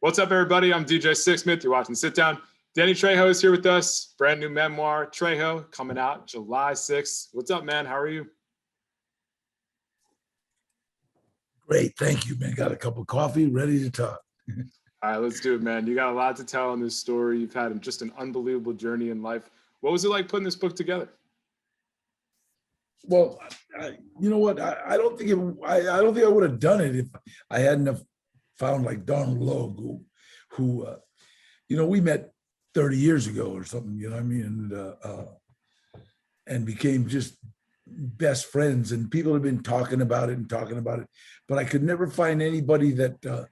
What's up, everybody? I'm DJ Sixsmith. You're watching Sit Down. Danny Trejo is here with us. Brand new memoir, Trejo, coming out July 6th. What's up, man? How are you? Great. Thank you, man. Got a cup of coffee, ready to talk. All right, let's do it, man. You got a lot to tell in this story. You've had just an unbelievable journey in life. What was it like putting this book together? Well, you know what? I don't think I would have done it if I hadn't have found like Donald Logue, who we met 30 years ago or something. You know what I mean? And became just best friends. And people have been talking about it, but I could never find anybody that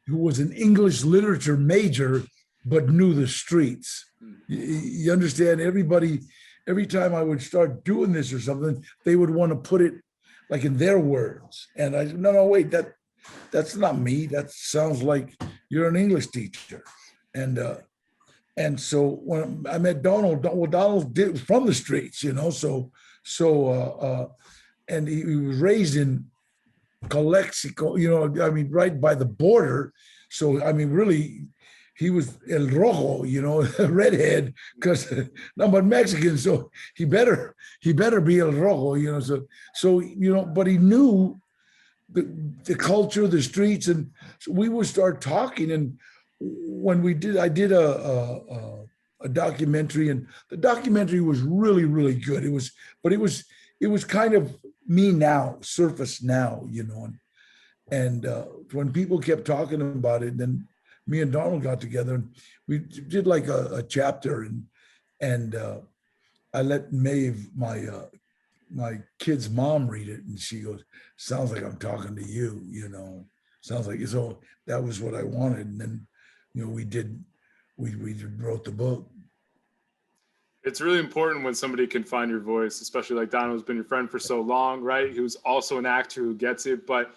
who was an English literature major but knew the streets. You understand? Every time I would start doing this or something, they would want to put it like in their words. And I said, no, wait, that's not me. That sounds like you're an English teacher. And so when I met Donald did from the streets, and he was raised in Calexico, right by the border. So, really, he was El Rojo, redhead, because no, but Mexican, so he better be El Rojo, but he knew the culture, the streets, and so we would start talking. And when I did a documentary, and the documentary was really, really good. It was kind of me now, surface now, and when people kept talking about it, then me and Donald got together and we did like a chapter, and I let Maeve, my kid's mom, read it, and she goes, "Sounds like I'm talking to you, sounds like." So that was what I wanted, and then we wrote the book. It's really important when somebody can find your voice, especially like Donald's been your friend for so long, right? Who's also an actor who gets it, but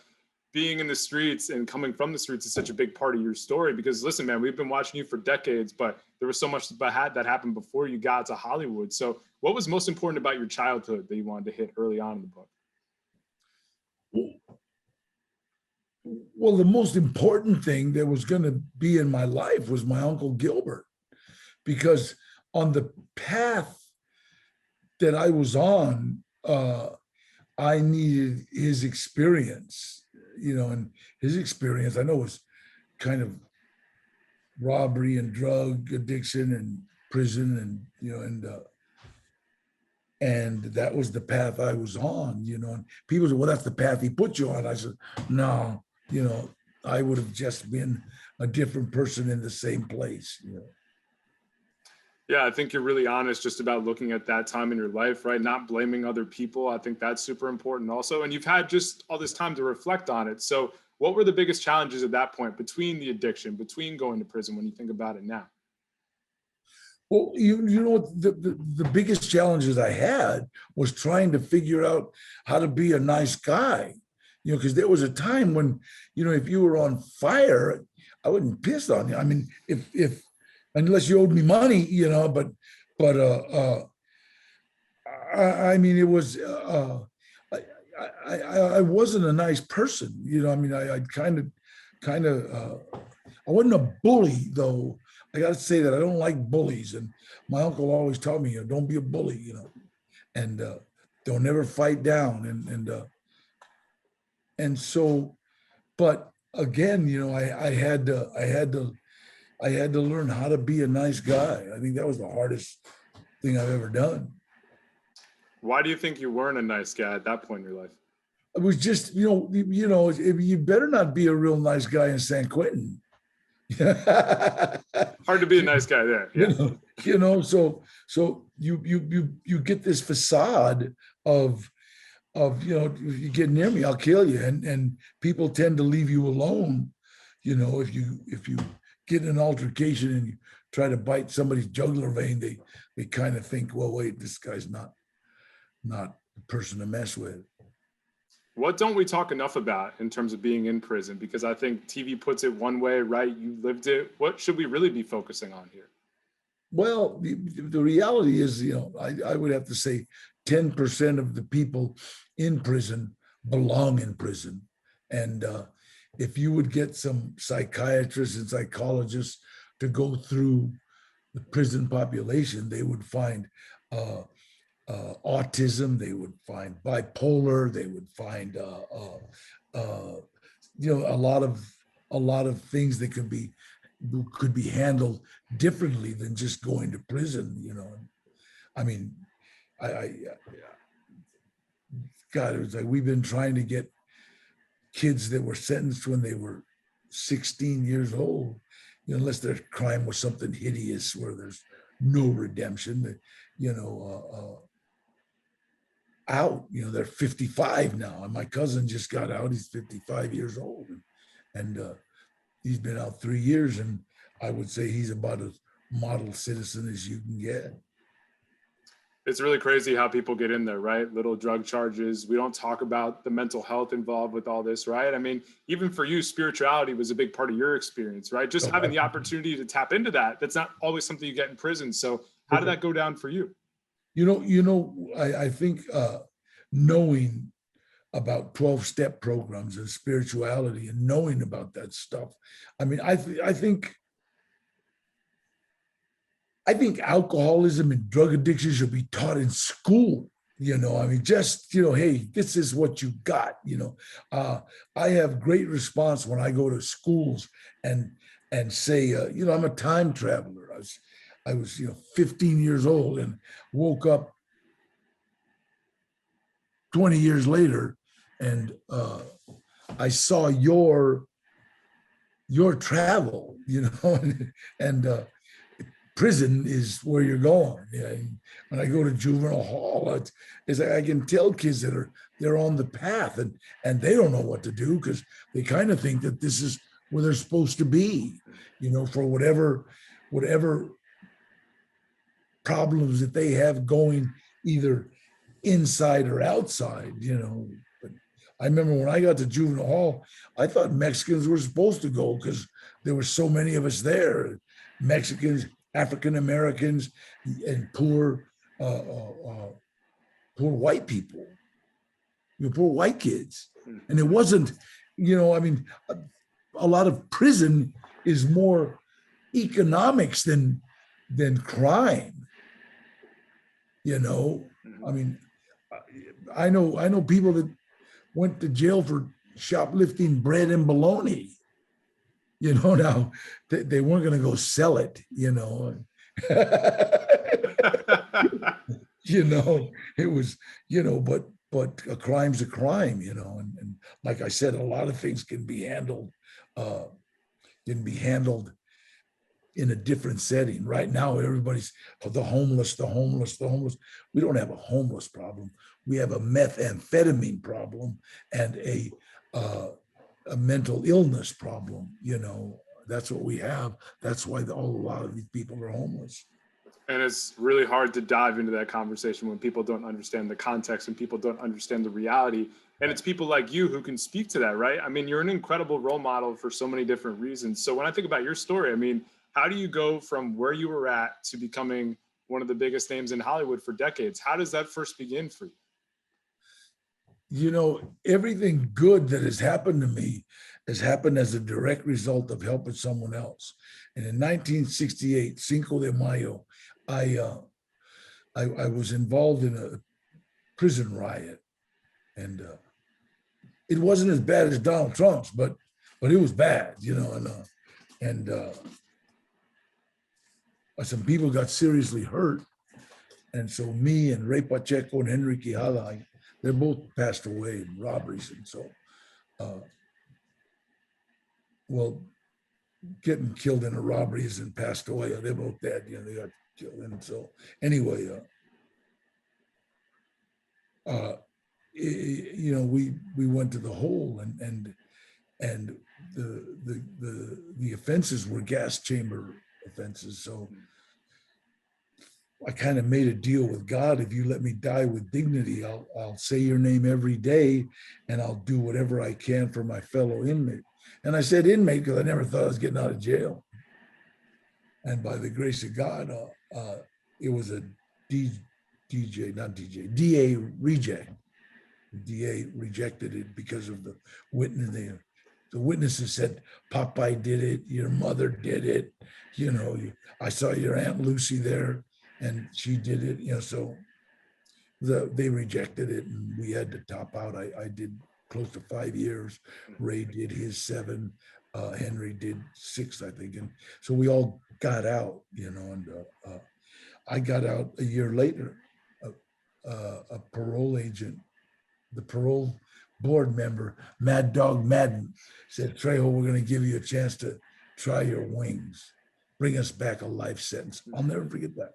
being in the streets and coming from the streets is such a big part of your story. Because listen, man, we've been watching you for decades, but there was so much that happened before you got to Hollywood. So what was most important about your childhood that you wanted to hit early on in the book? Well, the most important thing that was going to be in my life was my Uncle Gilbert, because on the path that I was on, I needed his experience, and his experience, I know, was kind of robbery and drug addiction and prison, and that was the path I was on, and people said, well, that's the path he put you on. I said, no, I would have just been a different person in the same place, Yeah, I think you're really honest just about looking at that time in your life, right? Not blaming other people. I think that's super important also. And you've had just all this time to reflect on it. So what were the biggest challenges at that point between the addiction, between going to prison, when you think about it now? Well, the biggest challenges I had was trying to figure out how to be a nice guy, because there was a time when, if you were on fire, I wouldn't piss on you. I mean, if unless you owed me money, but it was, I wasn't a nice person, I wasn't a bully, though. I got to say that I don't like bullies, and my uncle always taught me, don't be a bully, and don't ever fight down, and so, but again, I had to learn how to be a nice guy. I think that was the hardest thing I've ever done. Why do you think you weren't a nice guy at that point in your life? It was just, you better not be a real nice guy in San Quentin. Hard to be a nice guy there. Yeah. So you get this facade of if you get near me, I'll kill you. And people tend to leave you alone. If you get in an altercation and you try to bite somebody's jugular vein, they kind of think, well, wait, this guy's not the person to mess with. What don't we talk enough about in terms of being in prison? Because I think TV puts it one way, right? You lived it. What should we really be focusing on here? Well, the reality is, I would have to say 10% of the people in prison belong in prison. And if you would get some psychiatrists and psychologists to go through the prison population, they would find uh, autism, they would find bipolar, they would find a lot of things that could be handled differently than just going to prison. I mean, I God, it was like we've been trying to get kids that were sentenced when they were 16 years old, unless their crime was something hideous where there's no redemption, out. They're 55 now, and my cousin just got out. He's 55 years old, and he's been out 3 years, and I would say he's about as model citizen as you can get. It's really crazy how people get in there, right? Little drug charges. We don't talk about the mental health involved with all this, right? I mean, even for you, spirituality was a big part of your experience, right? Just having the opportunity to tap into that. That's not always something you get in prison. So how did that go down for you? I think knowing about 12-step programs and spirituality and knowing about that stuff. I mean, I think alcoholism and drug addiction should be taught in school. I mean, just, hey, this is what you got. I have great response when I go to schools and say, I'm a time traveler. I was 15 years old and woke up 20 years later, and I saw your travel, and prison is where you're going. Yeah. When I go to juvenile hall, it's like I can tell kids that they're on the path, and they don't know what to do because they kind of think that this is where they're supposed to be, for whatever problems that they have going either inside or outside. But I remember when I got to juvenile hall, I thought Mexicans were supposed to go because there were so many of us there, Mexicans, African Americans, and poor white people, poor white kids. And it wasn't, I mean, a lot of prison is more economics than crime. I mean, I know people that went to jail for shoplifting bread and bologna. Now they weren't going to go sell it. It was, but a crime's a crime. And like I said, a lot of things can be handled in a different setting. Right now, everybody's the homeless. We don't have a homeless problem. We have a methamphetamine problem and a mental illness problem. That's what we have. That's why a lot of these people are homeless. And it's really hard to dive into that conversation when people don't understand the context and people don't understand the reality. And it's people like you who can speak to that, right? I mean, you're an incredible role model for so many different reasons. So when I think about your story, I mean, how do you go from where you were at to becoming one of the biggest names in Hollywood for decades? How does that first begin for you? Everything good that has happened to me has happened as a direct result of helping someone else. And in 1968, Cinco de Mayo, I was involved in a prison riot, and it wasn't as bad as Donald Trump's, but it was bad, and some people got seriously hurt. And so me and Ray Pacheco and Henry Quijada, they're both passed away in robberies. And so, getting killed in a robbery isn't passed away. They're both dead. They got killed. And so anyway, we went to the hole, and the offenses were gas chamber offenses. So I kind of made a deal with God. If you let me die with dignity, I'll say your name every day, and I'll do whatever I can for my fellow inmate. And I said inmate because I never thought I was getting out of jail. And by the grace of God, it was a DA reject. The DA rejected it because of the witness. The witnesses said, Popeye did it, your mother did it, I saw your Aunt Lucy there and she did it, so they rejected it and we had to top out. I did close to 5 years. Ray did his 7. Henry did 6, I think. And so we all got out, and I got out a year later. A parole agent, the parole board member, Mad Dog Madden, said, Trejo, we're going to give you a chance to try your wings. Bring us back a life sentence. I'll never forget that.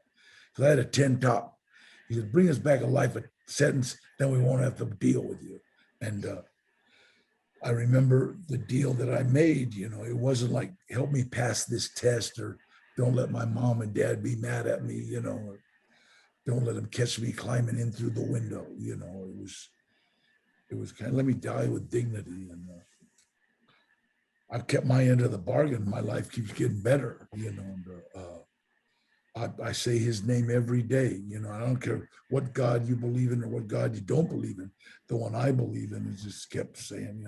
Because I had a 10 top. He said, bring us back a life sentence, then we won't have to deal with you. And I remember the deal that I made, it wasn't like, help me pass this test or don't let my mom and dad be mad at me, or don't let them catch me climbing in through the window. It was kind of, let me die with dignity. And I've kept my end of the bargain. My life keeps getting better, and I say his name every day. I don't care what God you believe in or what God you don't believe in. The one I believe in is just kept saying,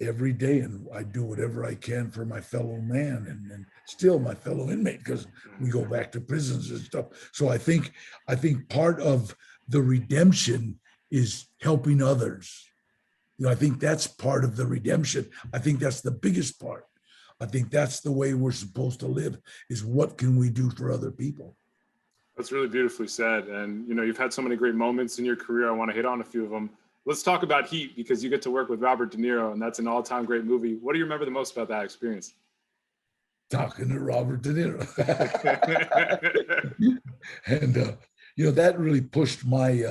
every day, and I do whatever I can for my fellow man and still my fellow inmate, because we go back to prisons and stuff. So I think part of the redemption is helping others. I think that's part of the redemption. I think that's the biggest part. I think that's the way we're supposed to live, is what can we do for other people? That's really beautifully said. And, you've had so many great moments in your career. I want to hit on a few of them. Let's talk about Heat, because you get to work with Robert De Niro, and that's an all-time great movie. What do you remember the most about that experience? Talking to Robert De Niro. And, that really pushed my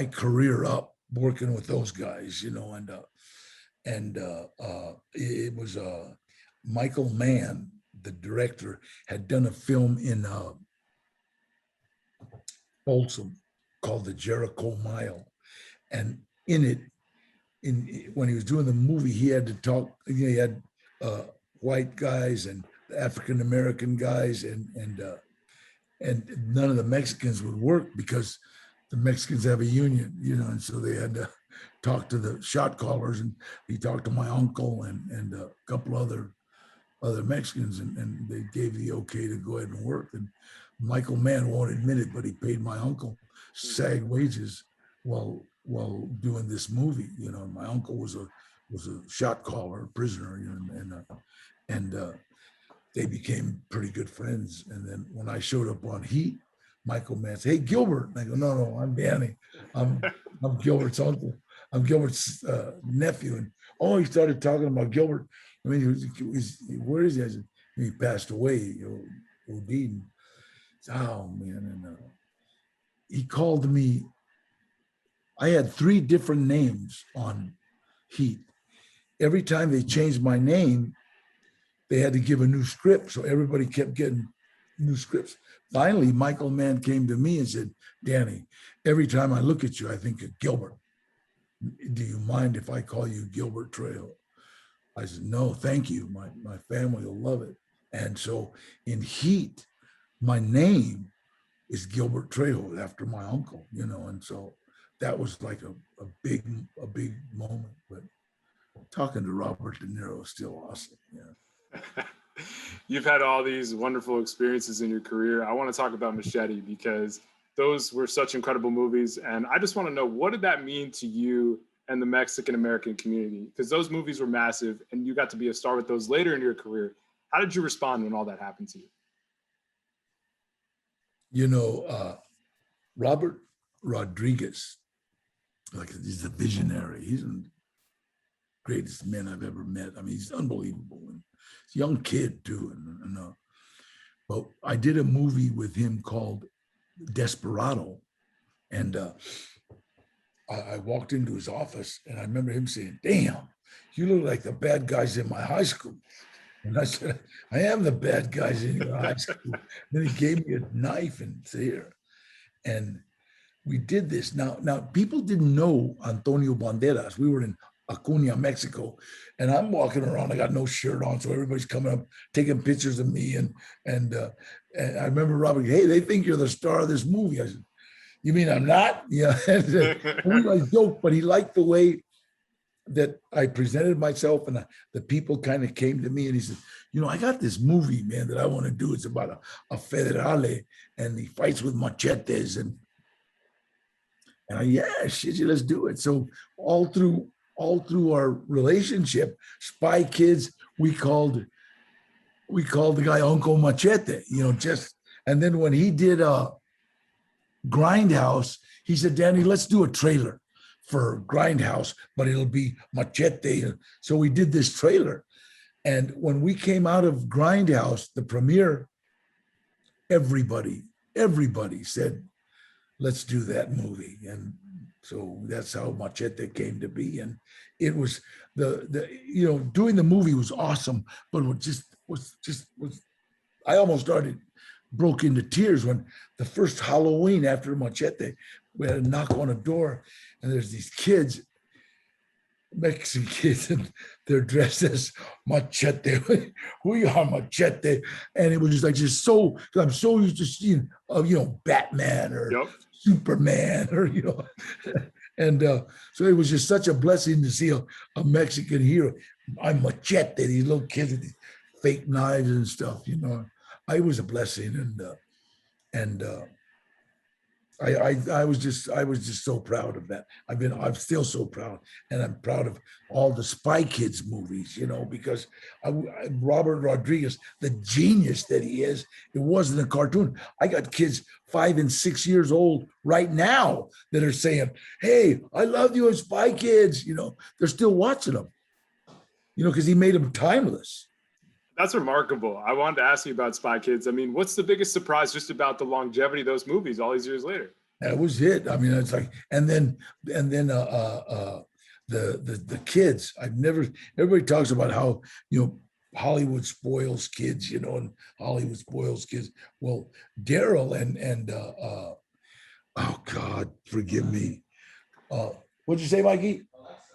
career up, working with those guys, and it was Michael Mann, the director, had done a film in Folsom called The Jericho Mile. And in it, when he was doing the movie, he had to talk, he had white guys and African-American guys, and none of the Mexicans would work because the Mexicans have a union, and so they had to talk to the shot callers, and he talked to my uncle and a couple other Mexicans, and they gave the okay to go ahead and work. And Michael Mann won't admit it, but he paid my uncle SAG wages while doing this movie. My uncle was a shot caller, a prisoner, and they became pretty good friends. And then when I showed up on Heat, Michael Mann said, "Hey, Gilbert." And I go, "No, I'm Danny. I'm Gilbert's uncle. I'm Gilbert's nephew." And he started talking about Gilbert. I mean, where is he? I said, he passed away, OD'd. Oh man! And he called me. I had 3 different names on Heat. Every time they changed my name, they had to give a new script. So everybody kept getting new scripts. Finally, Michael Mann came to me and said, "Danny, every time I look at you, I think of Gilbert. Do you mind if I call you Gilbert Trejo?" I said, "No, thank you. My family will love it." And so in Heat, my name is Gilbert Trejo after my uncle, and so that was like a big moment. But talking to Robert De Niro is still awesome. Yeah. You've had all these wonderful experiences in your career. I want to talk about Machete, because those were such incredible movies. And I just want to know, what did that mean to you and the Mexican American community? Because those movies were massive and you got to be a star with those later in your career. How did you respond when all that happened to you? Robert Rodriguez, he's a visionary. He's the greatest man I've ever met. I mean, he's unbelievable. And he's a young kid too. But I did a movie with him called Desperado. And I walked into his office and I remember him saying, "Damn, you look like the bad guys in my high school." And I said, "I am the bad guys in your high school." Then he gave me a knife and said, "Here." And we did this. Now people didn't know Antonio Banderas. We were in Acuña, Mexico, and I'm walking around. I got no shirt on, so everybody's coming up, taking pictures of me. And I remember Robert, "Hey, they think you're the star of this movie." I said, "You mean I'm not?" Yeah. We like joke, but he liked the way that I presented myself, and the people kind of came to me, and he said, I got this movie, man, that I want to do. It's about a federale, and he fights with machetes, and yeah, shit, let's do it. So all through our relationship, Spy Kids, we called the guy Uncle Machete, and then when he did Grindhouse, he said, Danny, let's do a trailer for Grindhouse, but it'll be Machete. So we did this trailer. And when we came out of Grindhouse, the premiere, everybody said, let's do that movie. And so that's how Machete came to be. And it was doing the movie was awesome, but it was I almost broke into tears when the first Halloween after Machete, we had a knock on a door, and there's these kids, Mexican kids, and they're dressed as Machete. We are Machete. And it was just so, I'm so used to seeing, Batman or Superman or, and so it was just such a blessing to see a Mexican hero. I'm Machete, these little kids with these fake knives and stuff, I was a blessing, and I was just so proud of that. I'm still so proud, and I'm proud of all the Spy Kids movies, because Robert Rodriguez, the genius that he is, it wasn't a cartoon. I got kids 5 and 6 years old right now that are saying, "Hey, I love you in Spy Kids." They're still watching them, because he made them timeless. That's remarkable. I wanted to ask you about Spy Kids. I mean, what's the biggest surprise just about the longevity of those movies all these years later? That was it. I mean, it's like, and then the kids. Everybody talks about how Hollywood spoils kids, and Hollywood spoils kids. Well, Daryl and oh God, forgive me. What'd you say, Mikey?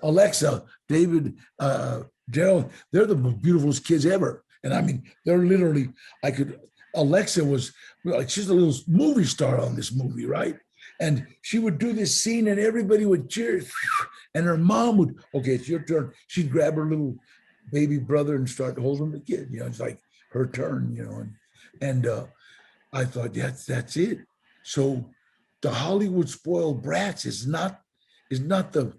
Alexa, David, Daryl. They're the most beautiful kids ever. And I mean, they're literally, Alexa was, she's a little movie star on this movie, right? And she would do this scene and everybody would cheer. And her mom would, okay, it's your turn. She'd grab her little baby brother and start holding the kid. It's like her turn, and I thought, that's it. So the Hollywood spoiled brats is not the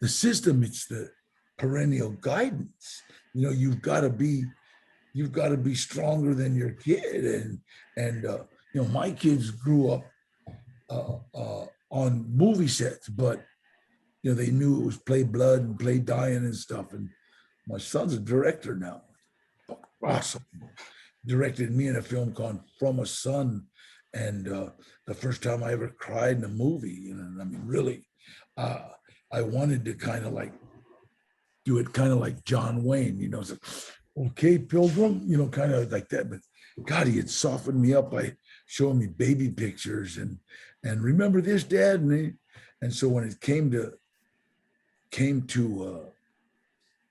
system, it's the parental guidance. You've got to be stronger than your kid, and my kids grew up on movie sets, but they knew it was play blood and play dying and stuff. And my son's a director now. Awesome. Directed me in a film called From a Son, and the first time I ever cried in a movie. I mean, really, I wanted to kind of like do it kind of like John Wayne, it's like, okay, Pilgrim, kind of like that. But God, he had softened me up by showing me baby pictures and remember this, Dad, and so when it came to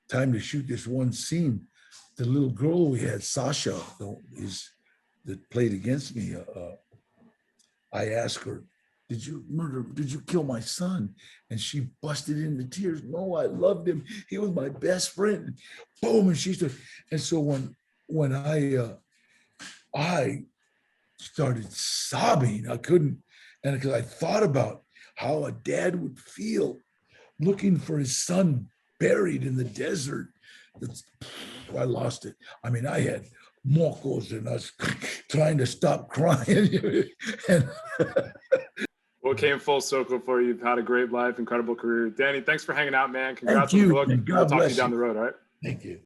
time to shoot this one scene, the little girl we had, Sasha, that played against me, I asked her, did you kill my son? And she busted into tears. No, I loved him. He was my best friend. Boom. And she said, and so when I started sobbing, I couldn't, and because I thought about how a dad would feel looking for his son buried in the desert. I lost it. I mean, I had mocos and I was trying to stop crying. And well, it came full circle for you. You've had a great life, incredible career. Danny, thanks for hanging out, man. Congrats on the book. God We'll talk to bless you down the road, all right? Thank you.